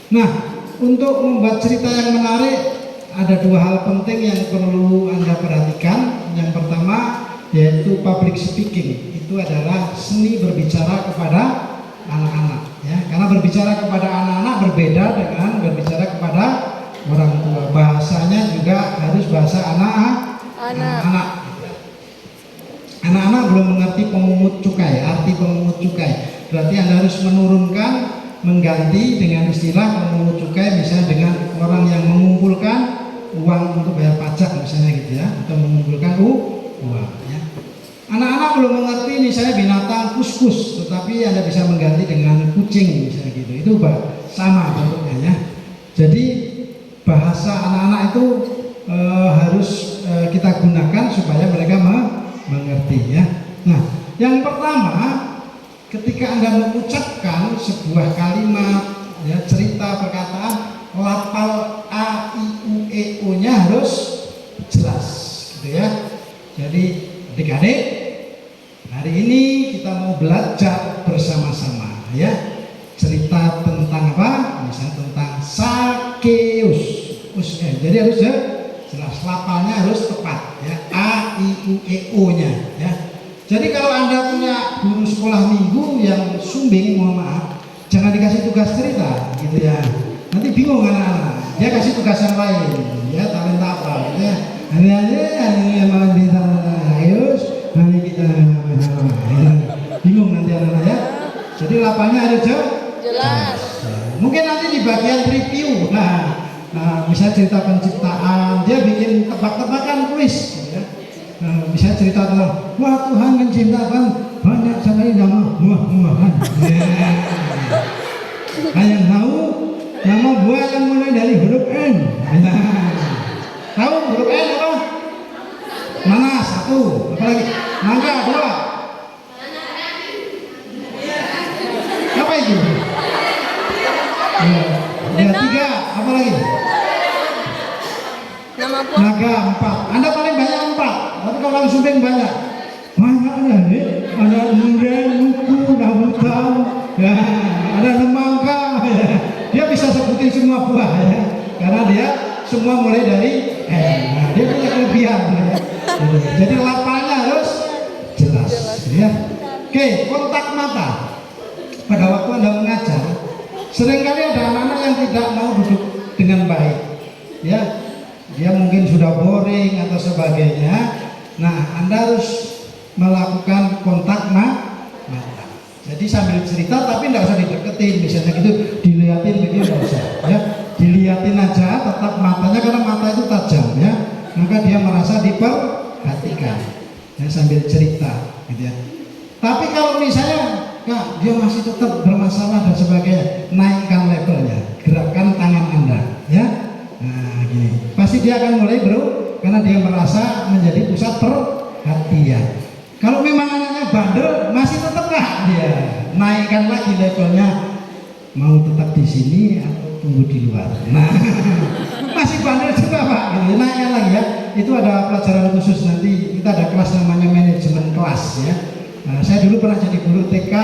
Nah, untuk membuat cerita yang menarik ada dua hal penting yang perlu Anda perhatikan. Yang pertama yaitu public speaking. Itu adalah seni berbicara kepada anak-anak, ya. Karena berbicara kepada anak-anak berbeda dengan berbicara kepada orang tua. Bahasanya juga harus bahasa anak-anak. Anak-anak belum mengerti pemungut cukai, arti pemungut cukai. Berarti Anda harus menurunkan, mengganti dengan istilah pemungut cukai, misalnya dengan orang yang mengumpulkan uang untuk bayar pajak misalnya gitu ya, atau mengumpulkan uang ya. Anak-anak belum mengerti misalnya binatang kuskus, tetapi Anda bisa mengganti dengan kucing misalnya gitu. Itu sama bentuknya ya. Jadi bahasa anak-anak itu harus kita gunakan supaya mereka mengerti ya. Nah, yang pertama ketika Anda mengucapkan sebuah kalimat ya, cerita, perkataan, lafal a i u e o nya harus jelas gitu ya. Jadi adik-adik, hari ini kita mau belajar bersama-sama ya, cerita tentang apa? Misalnya tentang Sakeus. Jadi harus jelas, lafalnya harus tepat ya, a i u e o nya ya. Jadi kalau Anda punya guru sekolah minggu yang sumbing, mohon maaf, jangan dikasih tugas cerita gitu ya. Nanti bingung anak-anak. Dia kasih tugas yang lain, ya talenta apa gitu ya. Hari yang mau cerita Sakeus, hari kita bingung nanti anak-anak ya. Jadi lapangnya harus jelas. Mungkin nanti di bagian review, bisa cerita penciptaan, dia bikin tebak-tebakan kuis ya. Bisa cerita tentang wah Tuhan menciptakan banyak sekali nama-namahan. Yang tahu nama buah yang mulai dari huruf N. Tahu huruf N apa? Mana? Satu. Apa lagi? Mangga. Dua. Apa itu? Ya, tiga. Apa lagi? Naga. Empat. Anda paling banyak empat. Tapi kalau orang sumbing banyak. Banyak nih. Ada mungkin nuku, nahutan, ya, ada nemangka. Ya. Dia bisa sebutin semua buah ya. Karena dia semua mulai dari Nah, dia punya kelebihan ya. Jadi lapangnya harus jelas ya. Oke, kontak mata. Pada waktu Anda mengajar, seringkali ada anak-anak yang tidak mau duduk dengan baik ya. Dia mungkin sudah boring atau sebagainya. Nah, Anda harus melakukan kontak mata. Jadi sambil cerita tapi tidak usah dideketin, misalnya gitu, dilihatin begitu tidak usah ya. Dilihatin aja, tetap matanya, karena mata itu tajam ya. Maka dia merasa diperhatikan ya, sambil cerita gitu ya. Tapi kalau misalnya dia masih tetap bermasalah dan sebagainya, naikkan levelnya, gerakkan tangan Anda ya. Nah, gini. Pasti dia akan mulai karena dia merasa menjadi pusat perhatian. Kalau memang anaknya bandel, masih tetap dia, naikkan lagi levelnya. Mau tetap di sini atau tunggu di luar? Nah, masih bandel juga Pak. Gitu. Naikkan lagi ya. Itu ada pelajaran khusus, nanti kita ada kelas namanya manajemen kelas ya. Nah, saya dulu pernah jadi guru TK,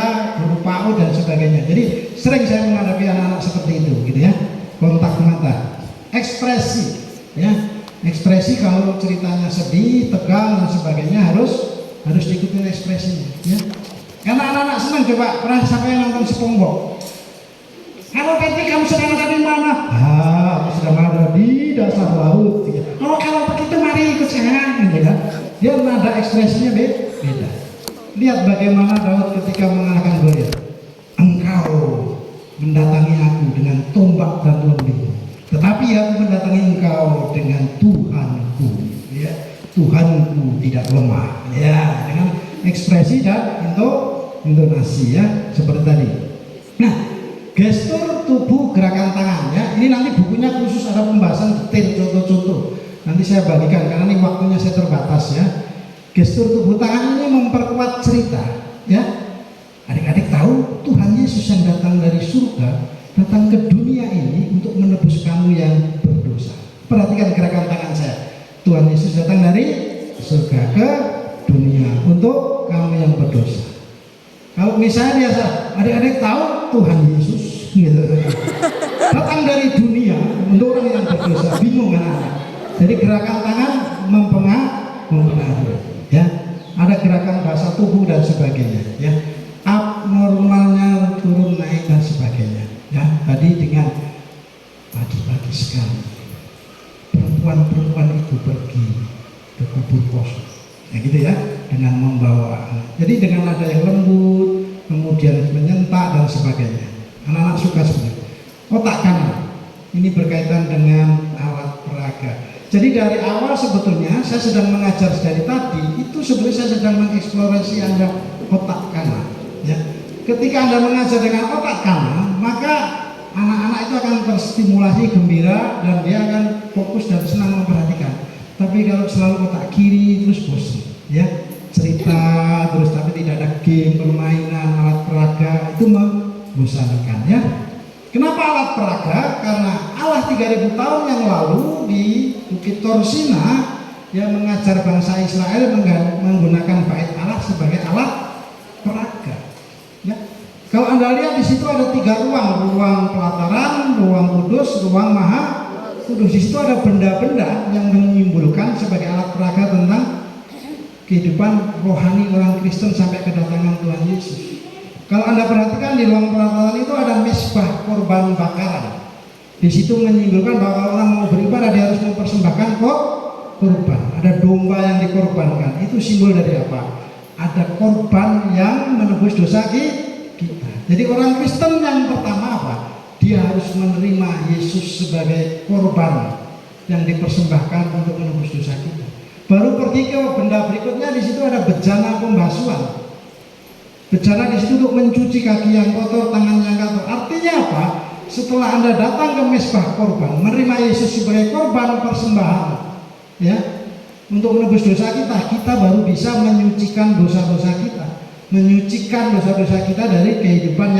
guru PAUD dan sebagainya. Jadi sering saya menghadapi anak-anak seperti itu, gitu ya. Kontak mata, ekspresi, ya. Ekspresi kalau ceritanya sedih, tegang dan sebagainya harus diikuti ekspresinya, ya. Karena anak-anak senang. Coba pernah siapa yang nonton SpongeBob? Halo Patrick, kamu sedang ada di mana? Aku sedang ada di dasar laut. Ya. Oh, kalau begitu mari ikut saya, gitu ya. Dia nada ekspresinya beda. Lihat bagaimana Daud ketika mengalahkan Goliat. Engkau mendatangi aku dengan tombak dan lembing, tetapi aku mendatangi engkau dengan Tuhanku. Ya, Tuhanku tidak lemah. Ya, dengan ekspresi dan intonasi ya, seperti tadi. Nah, gestur tubuh, gerakan tangan ya. Ini nanti bukunya khusus ada pembahasan detail, contoh-contoh. Nanti saya bagikan karena ini waktunya saya terbatas ya. Gestur tubuh tangan ini memperkuat cerita ya. Adik-adik tahu Tuhan Yesus yang datang dari surga datang ke dunia ini untuk menebus kamu yang berdosa. Perhatikan gerakan tangan saya. Tuhan Yesus datang dari surga ke dunia untuk kamu yang berdosa. Kalau misalnya biasa, adik-adik tahu Tuhan Yesus gitu. Datang dari dunia untuk orang yang berdosa. Bingung kan anak? Jadi gerakan tangan mempengaruhi, ya. Ada gerakan bahasa tubuh dan sebagainya, ya. Abnormalnya turun naik dan sebagainya, ya. Tadi dengan pagi-pagi sekali perempuan itu pergi ke kubur kosong, ya gitu ya, dengan membawa anak. Jadi dengan nada yang lembut, kemudian menyentak dan sebagainya. Anak-anak suka sebenarnya. Otak kanan ini berkaitan dengan alat peraga. Jadi dari awal sebetulnya saya sedang mengajar dari tadi itu sebenarnya saya sedang mengeksplorasi Anda otak kanan, ya. Ketika Anda mengajar dengan otak kanan, maka anak-anak itu akan terstimulasi gembira dan dia akan fokus dan senang memperhatikan. Tapi kalau selalu otak kiri terus bosan, ya, cerita terus tapi tidak ada game, permainan, alat peraga, itu membosankan, ya. Kenapa alat peraga? Karena Allah 3000 tahun yang lalu di Bukit Torsina yang mengajar bangsa Israel menggunakan bait Allah sebagai alat peraga, ya. Kalau Anda lihat di situ ada 3 ruang, ruang pelataran, ruang kudus, ruang maha kudus. Di situ ada benda-benda yang menyimpulkan sebagai alat peraga tentang kehidupan rohani orang Kristen sampai kedatangan Tuhan Yesus. Kalau Anda perhatikan di ruang pelataran itu ada mesbah korban bakaran. Di situ menyimpulkan bahwa kalau orang mau beribadah dia harus mempersembahkan korban. Ada domba yang dikorbankan. Itu simbol dari apa? Ada korban yang menebus dosa kita. Jadi orang Kristen yang pertama apa? Dia harus menerima Yesus sebagai korban yang dipersembahkan untuk menebus dosa kita. Baru pergi ke benda berikutnya, di situ ada bejana pembasuhan. Bejana di situ untuk mencuci kaki yang kotor, tangan yang kotor. Artinya apa? Setelah Anda datang ke mesbah korban, menerima Yesus sebagai korban persembahan, ya, untuk menebus dosa kita, kita baru bisa menyucikan dosa-dosa kita, menyucikan dosa-dosa kita dari kehidupan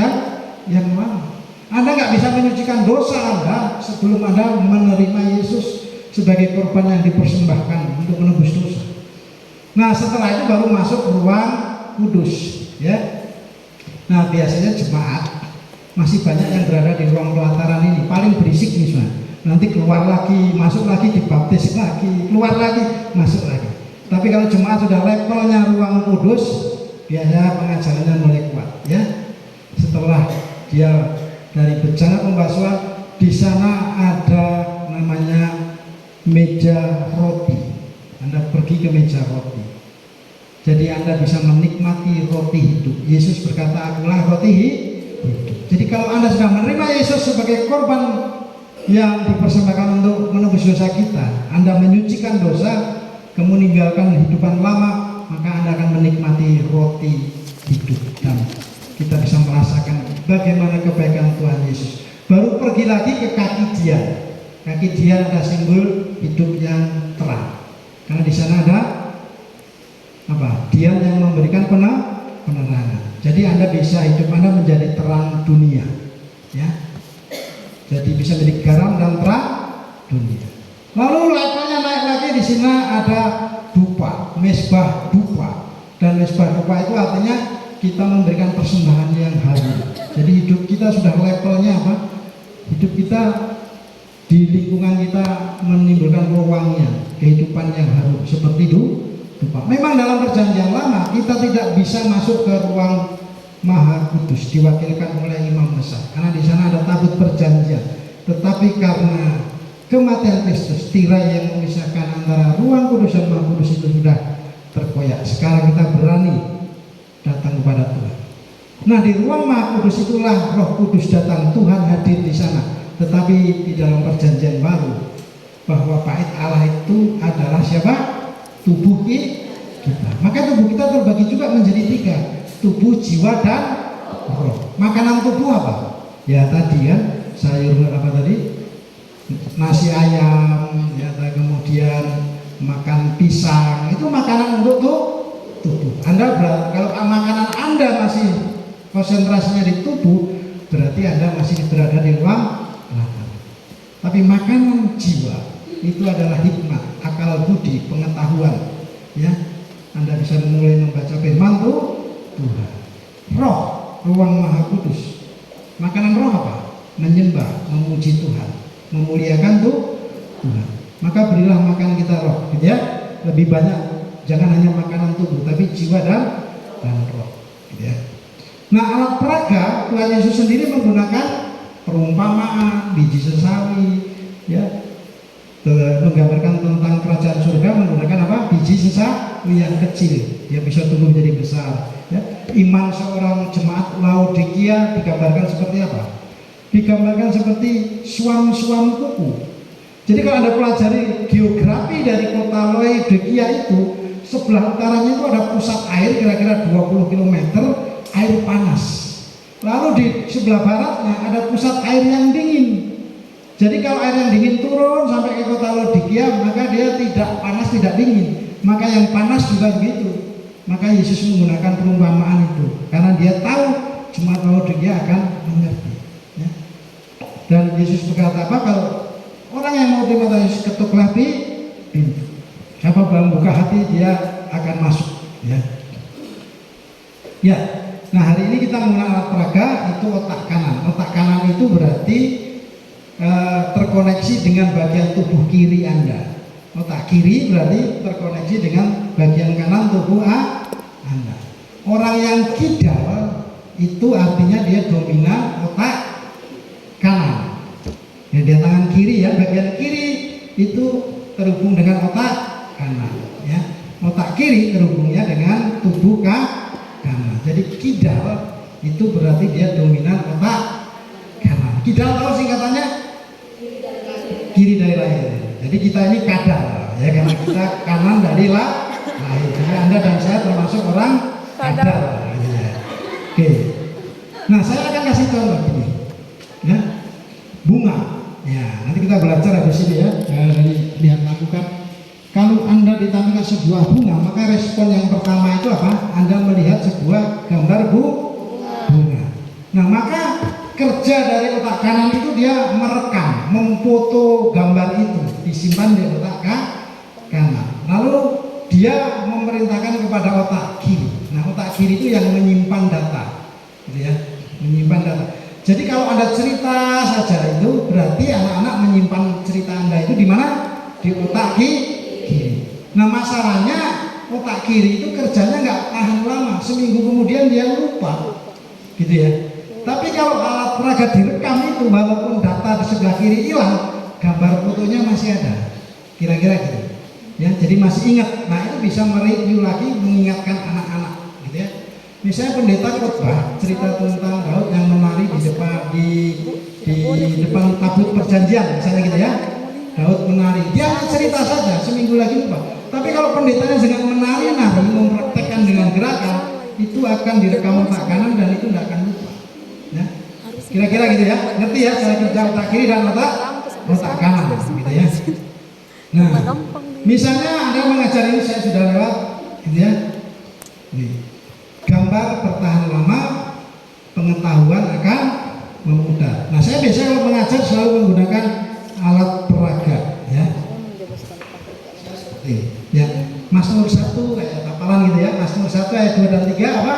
yang lama. Anda nggak bisa menyucikan dosa Anda sebelum Anda menerima Yesus sebagai korban yang dipersembahkan untuk menebus dosa. Nah, setelah itu baru masuk ruang kudus, ya. Nah, biasanya jemaat masih banyak yang berada di ruang pelataran ini, paling berisik nih, Mas. Nanti keluar lagi, masuk lagi, dibaptis lagi, keluar lagi, masuk lagi. Tapi kalau jemaat sudah levelnya ruang kudus, biasanya pengajarannya mulai kuat, ya. Setelah dia dari bejana pembasuhan, di sana ada namanya meja roti. Anda pergi ke meja roti. Jadi Anda bisa menikmati roti hidup. Yesus berkata, akulah roti hidup. Jadi kalau Anda sudah menerima Yesus sebagai korban yang dipersembahkan untuk menebus dosa kita, Anda menyucikan dosa, meninggalkan kehidupan lama, maka Anda akan menikmati roti hidup dan kita bisa merasakan bagaimana kebaikan Tuhan Yesus. Baru pergi lagi ke kaki dia. Kaki dia ada simbol hidup yang terang. Karena di sana ada apa? Dia yang memberikan penerangan. Jadi Anda bisa hidup Anda menjadi terang dunia, ya. Jadi bisa menjadi garam dan terang dunia. Lalu levelnya naik lagi, di sini ada dupa, mesbah dupa. Dan mesbah dupa itu artinya kita memberikan persembahan yang harum. Jadi hidup kita sudah levelnya apa? Hidup kita di lingkungan kita menimbulkan ruangnya, kehidupan yang harum seperti dupa. Memang dalam perjanjian lama kita tidak bisa masuk ke ruang Maha Kudus diwakilkan oleh imam besar karena di sana ada tabut perjanjian. Tetapi karena kematian Kristus, tirai yang memisahkan antara ruang kudus dan Maha Kudus itu sudah terkoyak. Sekarang kita berani datang kepada Tuhan. Nah, di ruang Maha Kudus itulah Roh Kudus datang, Tuhan hadir di sana. Tetapi di dalam perjanjian baru bahwa bait Allah itu adalah siapa? Tubuh kita. Maka tubuh kita terbagi juga menjadi 3, tubuh, jiwa, dan roh. Makanan tubuh apa? Ya tadi kan sayur apa tadi? Nasi ayam, ya, kemudian makan pisang, itu makanan untuk tubuh. Kalau makanan Anda masih konsentrasinya di tubuh, berarti Anda masih berada di ruang belakang. Tapi makanan jiwa itu adalah hikmat, akal budi, pengetahuan, ya. Anda bisa mulai membaca firman Tuhan. Roh, ruang Maha Kudus. Makanan roh apa? menyembah, memuji Tuhan, memuliakan Tuhan. Maka berilah makan kita roh, gitu ya. Lebih banyak, jangan hanya makanan tubuh, tapi jiwa dan roh, gitu ya. Nah, alat peraga Tuhan Yesus sendiri menggunakan perumpamaan, biji sesawi, ya, menggambarkan tentang kerajaan surga menggunakan apa? Biji sesawi yang kecil, dia bisa tumbuh menjadi besar. Ya. Iman seorang jemaat Laodikia digambarkan seperti apa? Digambarkan seperti suam-suam kuku. Jadi kalau Anda pelajari geografi dari kota Laodikia itu, sebelah utaranya itu ada pusat air kira-kira 20 km, air panas. Lalu di sebelah baratnya ada pusat air yang dingin. Jadi kalau air yang dingin turun sampai ke kota Laodikia, maka dia tidak panas, tidak dingin. Maka yang panas juga begitu. Maka Yesus menggunakan perumpamaan itu karena dia tahu jemaat Laodikia akan mengerti. Ya. Dan Yesus berkata apa? Kalau orang yang mau terima Yesus, ketuklah pintu. Siapa membuka hati, dia akan masuk. Ya. Ya. Nah, hari ini kita menggunakan alat peraga itu otak kanan. Otak kanan itu berarti terkoneksi dengan bagian tubuh kiri Anda. Otak kiri berarti terkoneksi dengan bagian kanan tubuh Anda. Orang yang kidal itu artinya dia dominan otak kanan. Ya, dia tangan kiri ya, bagian kiri itu terhubung dengan otak kanan. Ya, otak kiri terhubungnya dengan tubuh kanan. Jadi kidal itu berarti dia dominan otak kanan. Kidal tahu singkatannya? Kiri dari lahir. Jadi kita ini kadal ya, karena kita kanan dari lahir. Jadi Anda dan saya termasuk orang kadal. Ya. Oke. Nah, saya akan kasih contoh ini. Ya. Bunga. Ya, nanti kita belajar habis ini ya. Dari lihat lakukan. Kalau Anda ditampilkan sebuah bunga, maka respon yang pertama itu apa? Anda melihat sebuah gambar bunga. Nah, maka kerja dari otak kanan itu dia merekam, memfoto gambar itu, disimpan di otak kanan. Lalu dia memerintahkan kepada otak kiri. Nah, otak kiri itu yang menyimpan data, gitu ya, menyimpan data. Jadi kalau Anda cerita saja itu berarti anak-anak menyimpan cerita Anda itu di mana? Di otak kiri. Nah, masalahnya otak kiri itu kerjanya nggak tahan lama, seminggu kemudian dia lupa, gitu ya. Tapi kalau alat peraga direkam itu, walaupun data di sebelah kiri hilang, gambar fotonya masih ada, kira-kira gitu. Ya, jadi masih ingat. Nah, itu bisa mereview lagi, mengingatkan anak-anak, gitu ya. Misalnya pendeta khotbah cerita tentang Daud yang menari di depan tabut perjanjian, misalnya gitu ya. Daud menari, dia cerita saja, seminggu lagi lupa. Tapi kalau pendetanya dengan menari-nari, mempraktekkan dengan gerakan, itu akan direkam otak kanan dan itu tidak akan lupa. Ya. Kira-kira gitu ya, ngerti ya cara kerja otak kiri dan otak kanan, gitu ya. Nah, misalnya Anda mengajar ini, saya sudah lewat, gitu ya. Nih, gambar bertahan lama, pengetahuan akan memudar. Nah, saya biasanya kalau mengajar selalu menggunakan alat peraga, ya. Ya, Mazmur 1 kayak hafalan gitu ya. Mazmur 1 ayat 2 dan 3 apa?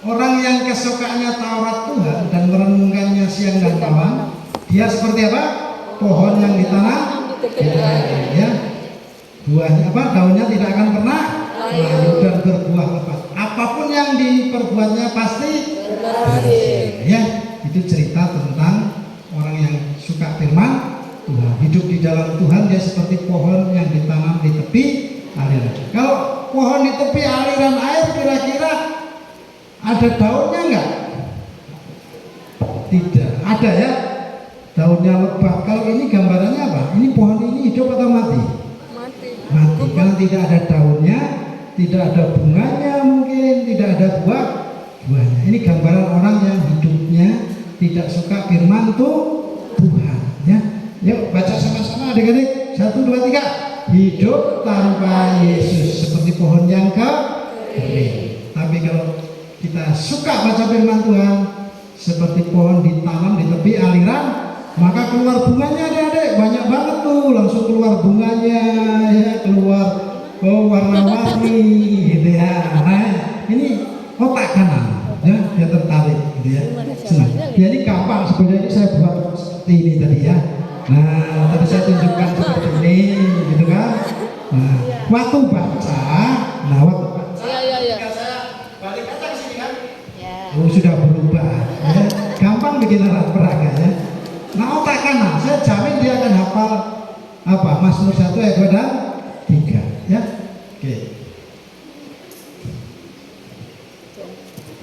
Orang yang kesukaannya Taurat Tuhan dan merenungkannya siang dan malam, dia seperti apa? Pohon yang ditanam, ya. Buahnya apa? Daunnya tidak akan pernah layu dan berbuah lebat. Apapun yang diperbuatnya pasti berhasil. Ya, itu cerita tentang orang yang suka firman Tuhan, hidup di dalam Tuhan. Dia seperti pohon yang ditanam di tepi aliran. Kalau pohon di tepi aliran air, kira-kira ada daunnya enggak? Tidak ada ya, daunnya lebat. Kalau ini gambarannya apa? Ini pohon ini hidup atau mati? Mati, karena tidak ada daunnya, tidak ada bunganya, mungkin tidak ada buahnya. Ini gambaran orang yang hidupnya tidak suka firman Tuhan, ya. Yuk baca sama-sama adik-adik. 1, 2, 3. Hidup tanpa Yesus seperti pohon yang kering. Tapi kalau kita suka baca firman Tuhan, seperti pohon ditanam di tepi aliran, maka keluar bunganya adik-adik. Banyak banget tuh, langsung keluar bunganya, ya, keluar warna-warni, gitu ya. Nah, ini otak kanan, ya, dia tertarik, gitu ya. Senang. Jadi gampang sebenarnya, ini saya buat seperti ini tadi ya. Nah, tadi saya tunjukkan seperti ini, gitu kan? Nah, waktu baca, ketika saya balik aja ke sini kan, sudah berubah. Ya. Gampang bikin alat peraga ya. Nah, otak kanan, saya jamin dia akan hafal apa? Mazmur 1 ayat 2 dan 3 ya. Oke.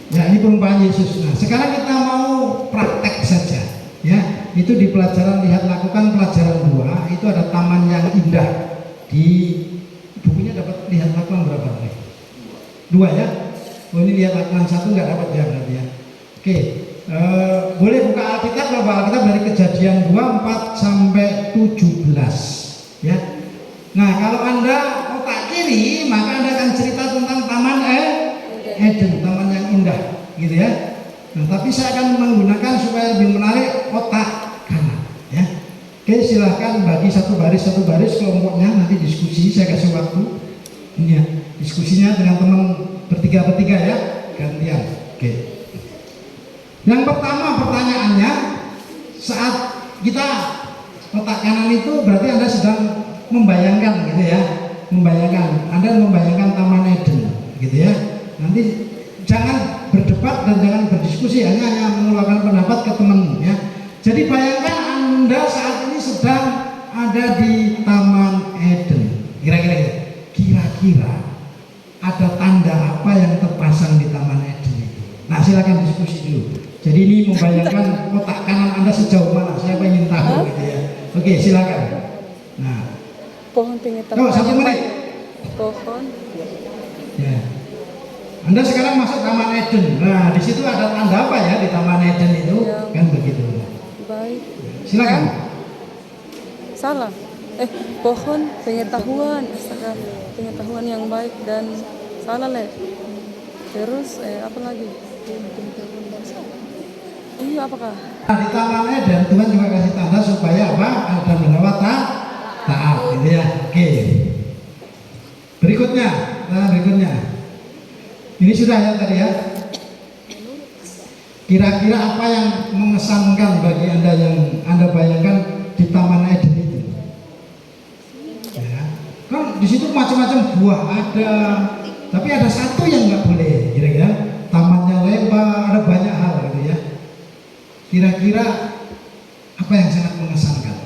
Ya, ini perumpamaan Yesus. Nah, sekarang kita mau praktek saja ya. Itu di pelajaran lihat lakukan pelajaran 2 itu ada taman yang indah. Di bukunya dapat lihat lakukan berapa nih? 2 ya. Oh, ini lihat lakukan 1 nggak dapat ya berarti ya. Oke. Boleh buka Alkitab, bapak Alkitab dari Kejadian 2 4 sampai 17 ya. Nah, kalau Anda otak kiri maka Anda akan cerita tentang taman Eden, taman yang indah gitu ya. Nah, tapi saya akan menggunakan supaya lebih menarik otak kanan ya. Oke, silahkan bagi satu baris kelompoknya, nanti diskusi, saya kasih waktu ini ya, diskusinya dengan teman bertiga ya, gantian. Oke. Yang pertama pertanyaannya, saat kita otak kanan itu berarti Anda sedang membayangkan gitu ya, Anda membayangkan taman Eden gitu ya. Nanti jangan berdebat dan jangan berdiskusi, hanya mengeluarkan pendapat ke teman ya. Jadi bayangkan Anda saat ini sedang ada di Taman Eden. Kira-kira ada tanda apa yang terpasang di Taman Eden itu? Nah, silakan diskusi dulu. Jadi ini membayangkan otak kanan Anda sejauh mana? Saya ingin tahu gitu ya. Oke, silakan. Nah, pohon pengetahuan. 1 menit. Pohon. Ya. Anda sekarang masuk Taman Eden. Nah, di situ ada tanda apa ya di Taman Eden itu? Ya. Kan begitu. Baik. Silakan. Salah. Pohon pengetahuan. Astaga, pengetahuan yang baik dan salah leh. Terus apa lagi? Iya, apakah? Nah, di Taman Eden Tuhan juga kasih tanda supaya apa? Adam dan Hawa taat, gitu ya. Oke. Berikutnya. Ini sudah ya tadi ya. Kira-kira apa yang mengesankan bagi Anda yang Anda bayangkan di Taman Eden itu? Ya. Kan di situ macam-macam buah ada, tapi ada satu yang nggak boleh. Kira-kira tamannya lebar, ada banyak hal gitu ya. Kira-kira apa yang sangat mengesankan?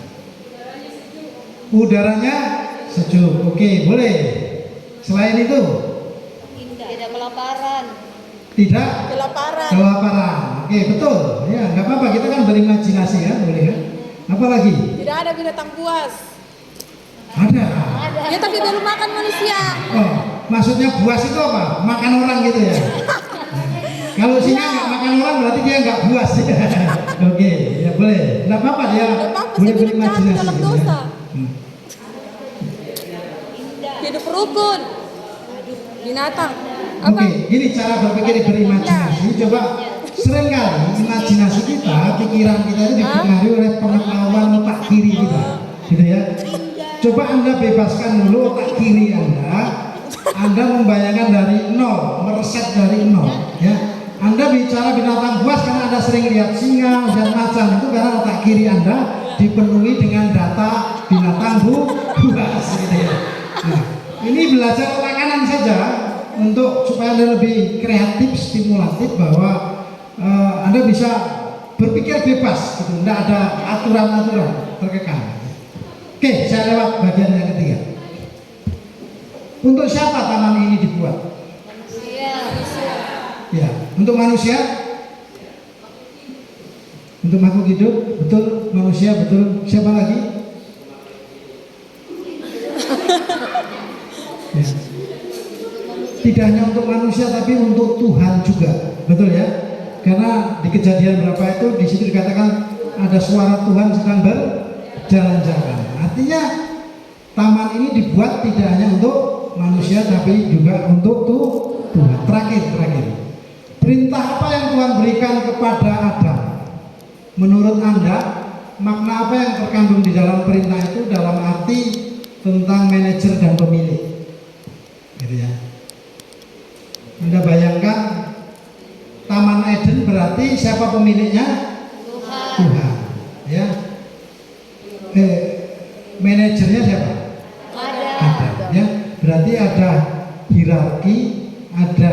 Udaranya sejuk. Oke, boleh. Selain itu? Tidak kelaparan. Tidak kelaparan. Oke, betul. Ya, nggak apa-apa. Kita kan berimajinasi ya, boleh kan? Apa lagi? Tidak ada binatang buas. Ada. Ya, tapi belum makan manusia. Oh, maksudnya buas itu apa? Makan orang gitu ya? Kalau singa nggak makan orang berarti dia nggak buas. Oke, ya boleh. Nggak apa-apa dia boleh berimajinasi. Dalam gitu dosa. ya. Hidup rukun. Binatang. Oke, gini cara berpikir berimajinasi. Coba seringkali imajinasi kita, pikiran kita itu dipengaruhi oleh pengetahuan otak kiri kita, gitu ya. Coba Anda bebaskan dulu otak kiri Anda membayangkan dari nol, mereset dari nol, ya. Anda bicara binatang buas karena Anda sering lihat singa dan macan, itu karena otak kiri Anda dipenuhi dengan data binatang buas, gitu ya. Nah, ini belajar otak kanan saja untuk supaya Anda lebih kreatif, stimulatif bahwa Anda bisa berpikir bebas, gitu. Tidak ada aturan-aturan terkekang. Oke, saya lewat bagian yang ketiga. Untuk siapa taman ini dibuat? Manusia. Ya, untuk manusia. Untuk makhluk hidup, betul. Manusia, betul. Siapa lagi? Ya. Tidak hanya untuk manusia, tapi untuk Tuhan juga, betul ya? Karena di Kejadian berapa itu di situ dikatakan ada suara Tuhan sedang berjalan-jalan. Artinya taman ini dibuat tidak hanya untuk manusia, tapi juga untuk Tuhan. Terakhir. Perintah apa yang Tuhan berikan kepada Adam? Menurut Anda, makna apa yang terkandung di dalam perintah itu dalam arti tentang manajer dan pemilik? Gitu ya. Anda bayangkan Taman Eden berarti siapa pemiliknya? Tuhan. Tuhan. Ya. manajernya siapa? Ada. Ya, berarti ada hierarki, ada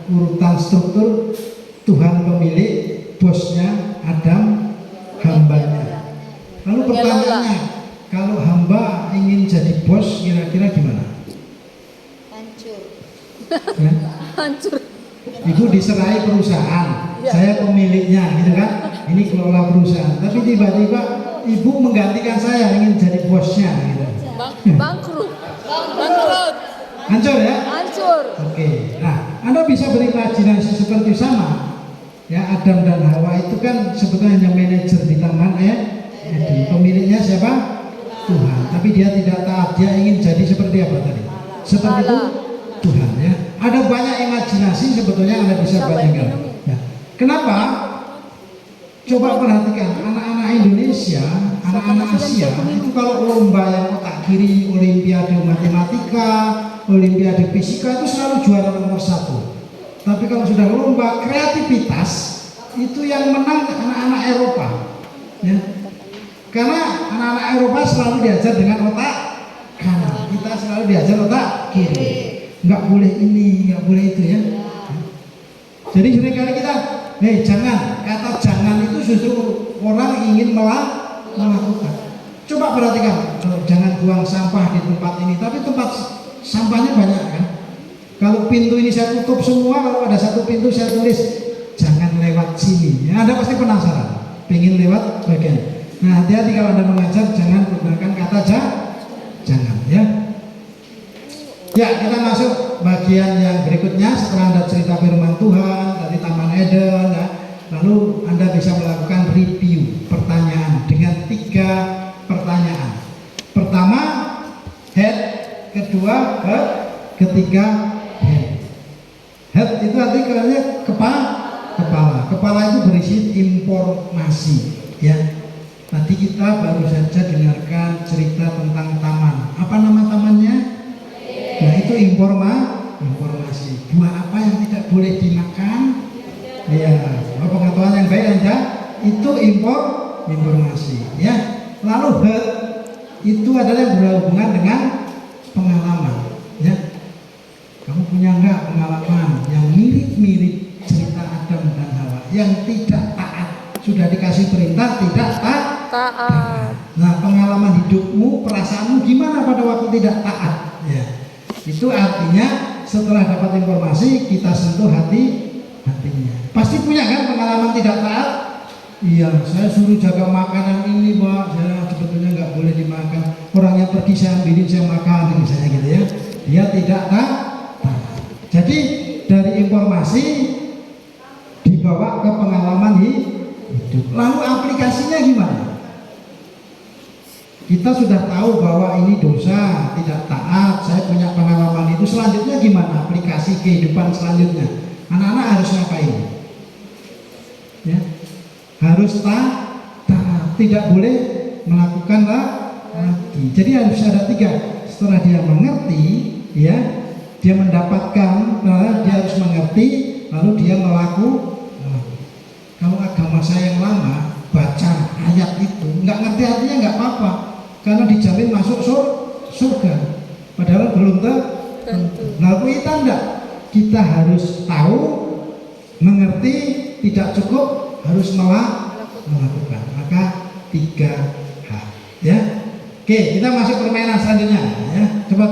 urutan struktur. Tuhan pemilik, bosnya Adam, hambanya. Lalu pertanyaannya, kalau hamba ingin jadi bos, kira-kira gimana? Hancur. Ya? Hancur. Ibu diserai perusahaan, saya pemiliknya, gitu kan? Ini kelola perusahaan. Tapi tiba-tiba ibu menggantikan saya ingin jadi bosnya, gitu. Bangkrut. Bangkrut. Hancur ya? Hancur. Oke. Nah, Anda bisa berimajinasi seperti sama. Ya, Adam dan Hawa itu kan sebetulnya hanya manajer di taman Eden. Pemiliknya siapa? Tuhan. Tapi dia tidak taat. Dia ingin jadi seperti apa tadi? Seperti itu Tuhan ya. Ada banyak imajinasi sebetulnya Anda bisa bandingkan. Ya. Kenapa? Coba perhatikan anak-anak Indonesia, anak-anak Asia itu kalau lomba yang otak kiri, olimpiade matematika, olimpiade fisika itu selalu juara nomor 1. Tapi kalau sudah lomba kreativitas itu yang menang anak-anak Eropa, ya. Karena anak-anak Eropa selalu diajar dengan otak kanan, kita selalu diajar otak kiri. Nggak boleh ini, nggak boleh itu ya. Jadi seringkali kita, jangan, kata jangan itu justru orang ingin melakukan. Coba perhatikan, jangan buang sampah di tempat ini, tapi tempat sampahnya banyak kan. Kalau pintu ini saya tutup semua, kalau ada satu pintu saya tulis jangan lewat sini. Ya, Anda pasti penasaran, pengen lewat bagian. Nah, hati-hati kalau Anda mengajar, jangan menggunakan kata jangan ya. Ya, kita masuk bagian yang berikutnya. Setelah Anda cerita firman Tuhan dari Taman Eden, ya, lalu Anda bisa melakukan review pertanyaan dengan 3 pertanyaan. Pertama, head, kedua, ketiga, head itu artinya kepala. Kepala itu berisi informasi ya. Tadi kita baru saja dengarkan cerita tentang taman. Apa nama tamannya? Nah, itu informasi. Buah apa yang tidak boleh dimakan? Ya, pengetahuan yang baik Anda itu informasi ya. Lalu head itu adalah yang berhubungan dengan pengalaman ya. Kamu punya enggak pengalaman yang mirip-mirip cerita Adam dan Hawa yang tidak taat, sudah dikasih perintah tidak taat. Nah, pengalaman hidupmu, perasaanmu gimana pada waktu tidak taat? Ya, itu artinya setelah dapat informasi kita sentuh hatinya. Pasti punya kan pengalaman tidak taat? Iya, saya suruh jaga makanan ini, Pak. Saya sebetulnya nggak boleh dimakan. Orang yang pergi saya ambilin, saya makan, misalnya gitu ya. Dia tidak taat. Jadi dari informasi dibawa ke pengalaman hidup. Lalu aplikasinya gimana? Kita sudah tahu bahwa ini dosa, tidak taat, saya punya pengalaman itu. Selanjutnya gimana aplikasi kehidupan selanjutnya? Anak-anak harus ngapain? Ya, harus taat, tidak boleh melakukan lagi. Jadi harus ada 3. Setelah dia mengerti, ya, dia mendapatkan, dia harus mengerti, lalu dia melakukan. Kalau agama saya yang lama, baca ayat itu, nggak ngerti artinya nggak apa-apa, karena dijamin masuk surga. Padahal belum tentu. Nah, itu tanda kita harus tahu, mengerti, tidak cukup, harus melakukan. Maka 3H. Ya, oke, kita masuk permainan selanjutnya. Ya, cepat.